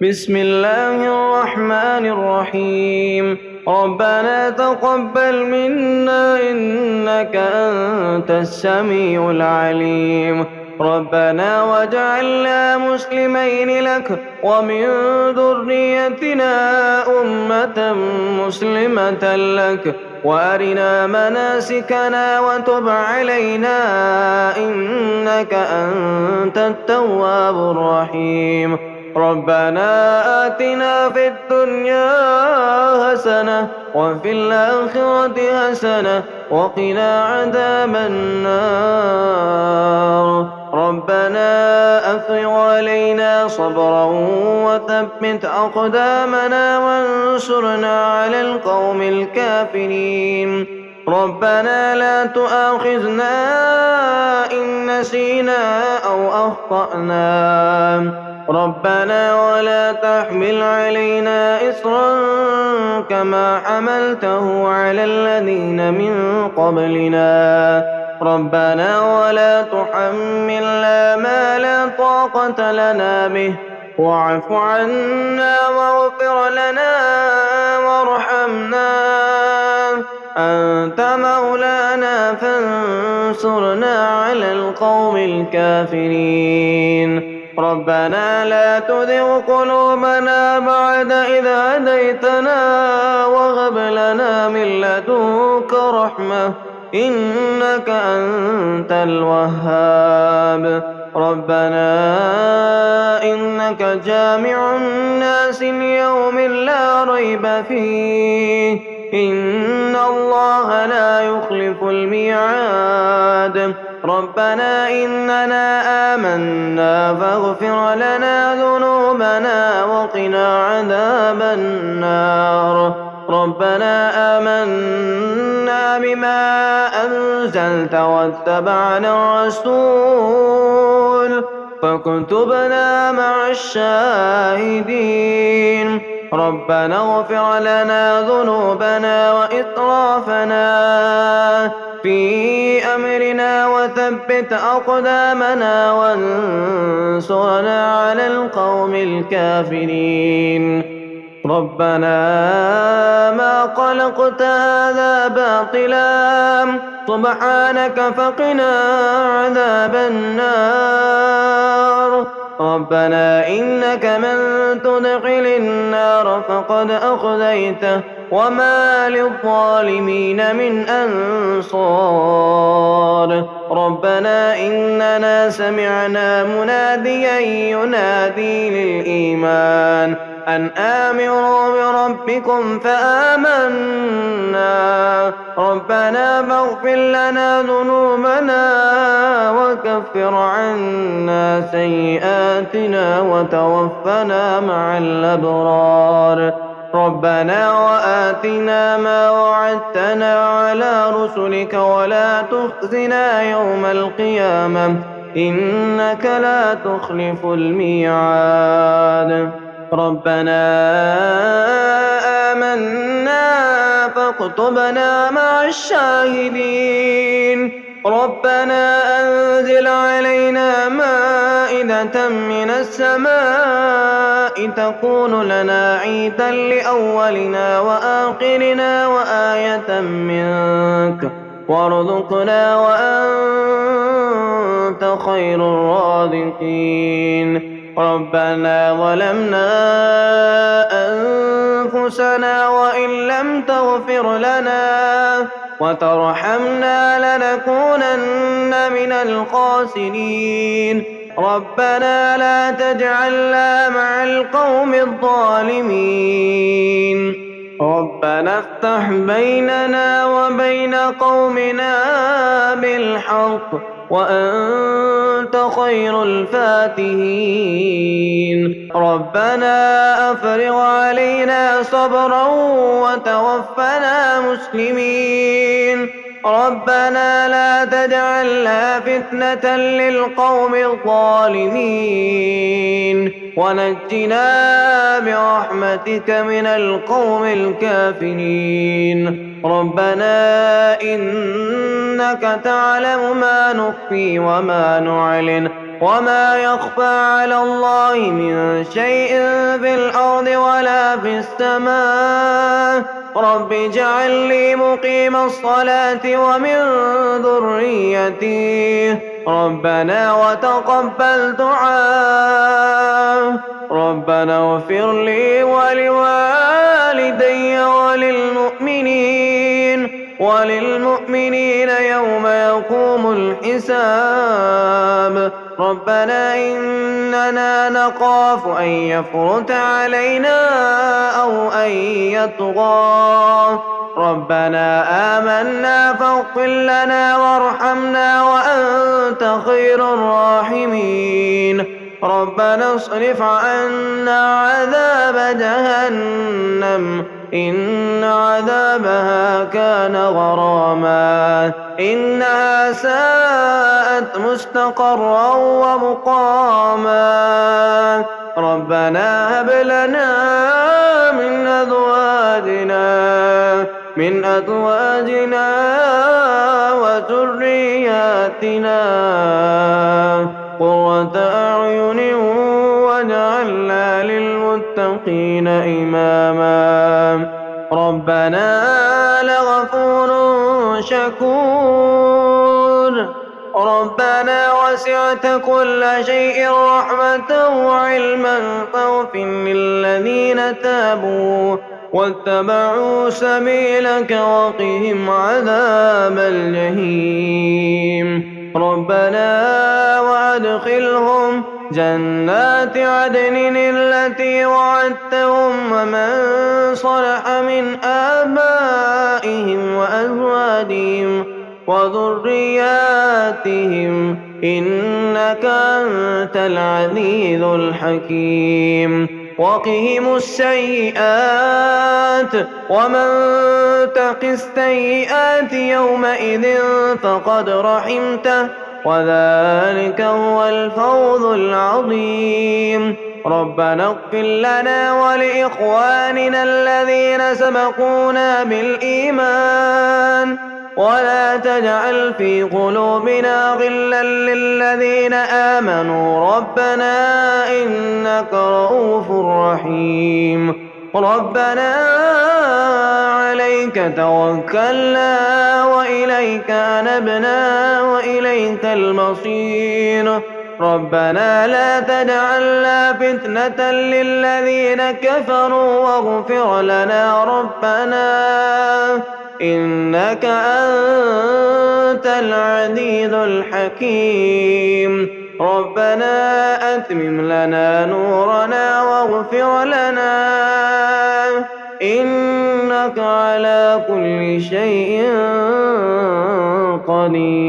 بسم الله الرحمن الرحيم. ربنا تقبل منا إنك أنت السميع العليم. ربنا واجعلنا مسلمين لك ومن ذريتنا أمة مسلمة لك وأرنا مناسكنا وتب علينا إنك أنت التواب الرحيم. ربنا آتنا في الدنيا حسنة وفي الآخرة حسنة وقنا عذاب النار. ربنا أفرغ علينا صبرا وثبت أقدامنا وانصرنا على القوم الكافرين. ربنا لا تؤاخذنا إن نسينا أو أخطأنا. ربنا ولا تحمل علينا إصرا كما حملته على الذين من قبلنا. ربنا ولا تحملنا ما لا طاقة لنا به واعف عنا واغفر لنا وارحمنا أنت مولانا فانصرنا على القوم الكافرين. ربنا لا تزغ قلوبنا بعد إذ هديتنا وهب لنا من لدنك رحمة إنك أنت الوهاب. ربنا إنك جامع الناس ليوم لا ريب فيه إن الله لا يخلف الميعاد. ربنا إننا آمنا فاغفر لنا ذنوبنا وقنا عذاب النار. ربنا آمنا بما أنزلت واتبعنا الرسول فاكتبنا مع الشاهدين. ربنا اغفر لنا ذنوبنا وإسرافنا في أمرنا وثبت أقدامنا وانصرنا على القوم الكافرين. ربنا ما خلقت هذا باطلا سبحانك فقنا عذاب النار. ربنا إنك من تدخل النار فقد أخزيته وما للظالمين من أنصار. ربنا إننا سمعنا مناديا ينادي للإيمان أن آمنوا بربكم فآمنا. ربنا فاغفر لنا ذنوبنا وكفر عنا سيئاتنا وتوفنا مع الأبرار. ربنا وآتنا ما وعدتنا على رسلك ولا تخزنا يوم القيامة إنك لا تخلف الميعاد. ربنا آمنا فاكتبنا مع الشاهدين. ربنا أنزل علينا مائدة من السماء تكون لنا عيدا لأولنا وآخرنا وآية منك وارزقنا وأنت خير الرازقين. ربنا ظلمنا أنفسنا وإن لم تغفر لنا وترحمنا لنكونن من الخاسرين. ربنا لا تجعلنا مع القوم الظالمين. ربنا افتح بيننا وبين قومنا بالحق وأنت خير الفاتحين. ربنا أفرغ علينا صبرا وتوفنا مسلمين. ربنا لا تجعلنا فتنة للقوم الظالمين ونجنا برحمتك من القوم الكافرين. ربنا إنك تعلم ما نخفي وما نعلن وما يخفى على الله من شيء في الأرض ولا في السماء رب اجعل لي مقيم الصلاة ومن ذريتي ربنا وتقبل دعاء ربنا اغفر لي ولوالدي وللمؤمنين يوم يقوم الحساب ربنا إننا نخاف أن يفرط علينا أو أن يطغى ربنا آمنا فاغفر لنا وارحمنا وأنت خير الراحمين ربنا اصرف عنا عذاب جهنم إن عذابها كان غراما إنها ساءت مستقرا ومقاما ربنا هب لنا من أزواجنا وذرياتنا قرة أعين واجعلنا للمتقين إماما ربنا لغفور شكور ربنا وسعت كل شيء رحمة وعلما فاغفر للذين تابوا واتبعوا سبيلك وقهم عذاب الجحيم ربنا وأدخلهم جنات عدن التي وعدتهم ومن صلح من آبائهم وأزواجهم وذرياتهم إنك أنت العزيز الحكيم وقهم السيئات ومن تق السيئات يومئذ فقد رحمته وذلك هو الفوز العظيم ربنا اغفر لنا ولإخواننا الذين سبقونا بالإيمان ولا تجعل في قلوبنا غلا للذين آمنوا ربنا إنك رؤوف رحيم ربنا عليك توكلنا وإليك أنبنا وإليك المصير ربنا لا تجعلنا فتنة للذين كفروا واغفر لنا ربنا إنك أنت العزيز الحكيم ربنا أتمم لنا نورنا واغفر لنا إنك على كل شيء قدير